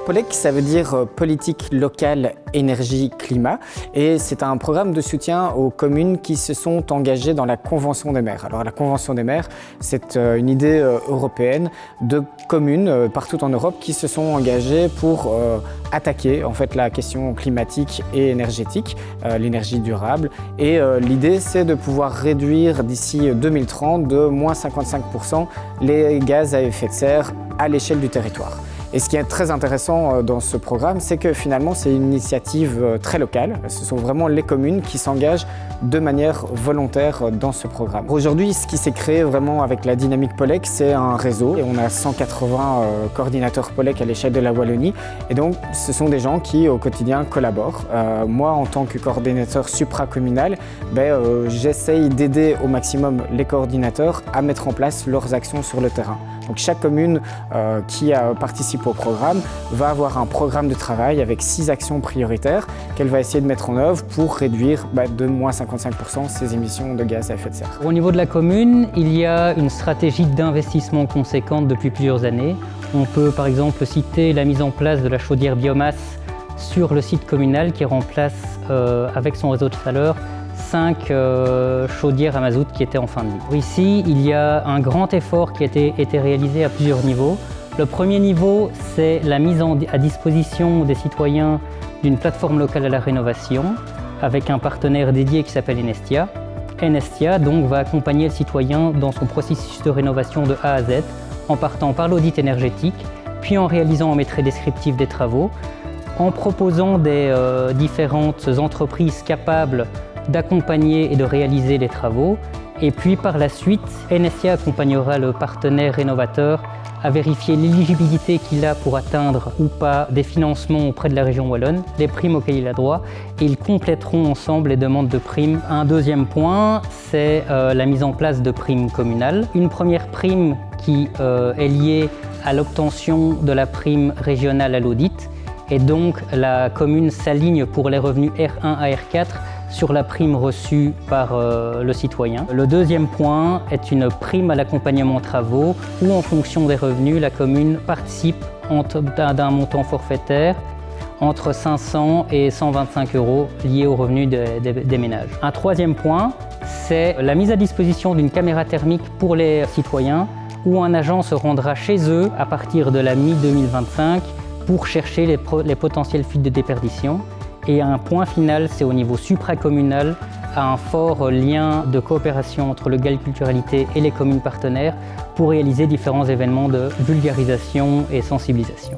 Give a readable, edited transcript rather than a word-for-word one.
POLEC, ça veut dire politique locale, énergie, climat. Et c'est un programme de soutien aux communes qui se sont engagées dans la Convention des maires. Alors la Convention des maires, c'est une idée européenne de communes partout en Europe qui se sont engagées pour attaquer en fait la question climatique et énergétique, l'énergie durable. Et l'idée, c'est de pouvoir réduire d'ici 2030 de moins 55% les gaz à effet de serre à l'échelle du territoire. Et ce qui est très intéressant dans ce programme, c'est que finalement c'est une initiative très locale. Ce sont vraiment les communes qui s'engagent de manière volontaire dans ce programme. Aujourd'hui, ce qui s'est créé vraiment avec la dynamique POLEC, c'est un réseau. Et on a 180 coordinateurs POLEC à l'échelle de la Wallonie. Et donc, ce sont des gens qui au quotidien collaborent. Moi, en tant que coordinateur supracommunal, j'essaye d'aider au maximum les coordinateurs à mettre en place leurs actions sur le terrain. Donc chaque commune qui participe au programme va avoir un programme de travail avec 6 actions prioritaires qu'elle va essayer de mettre en œuvre pour réduire de moins 55% ses émissions de gaz à effet de serre. Au niveau de la commune, il y a une stratégie d'investissement conséquente depuis plusieurs années. On peut par exemple citer la mise en place de la chaudière biomasse sur le site communal qui remplace avec son réseau de chaleur 5 chaudières à mazout qui étaient en fin de vie. Ici, il y a un grand effort qui a été réalisé à plusieurs niveaux. Le premier niveau, c'est la mise à disposition des citoyens d'une plateforme locale à la rénovation avec un partenaire dédié qui s'appelle Enestia. Enestia donc va accompagner le citoyen dans son processus de rénovation de A à Z en partant par l'audit énergétique, puis en réalisant un maîtrise descriptif des travaux, en proposant des différentes entreprises capables d'accompagner et de réaliser les travaux. Et puis par la suite, Enestia accompagnera le partenaire rénovateur à vérifier l'éligibilité qu'il a pour atteindre ou pas des financements auprès de la région wallonne, les primes auxquelles il a droit, et ils compléteront ensemble les demandes de primes. Un deuxième point, c'est la mise en place de primes communales. Une première prime qui est liée à l'obtention de la prime régionale à l'audit, et donc la commune s'aligne pour les revenus R1 à R4 sur la prime reçue par le citoyen. Le deuxième point est une prime à l'accompagnement travaux où en fonction des revenus, la commune participe d'un montant forfaitaire entre 500 et 125 € liés aux revenus des ménages. Un troisième point, c'est la mise à disposition d'une caméra thermique pour les citoyens où un agent se rendra chez eux à partir de la mi-2025 pour chercher les potentielles fuites de déperdition. Et un point final, c'est au niveau supracommunal, un fort lien de coopération entre le Galculturalité et les communes partenaires pour réaliser différents événements de vulgarisation et sensibilisation.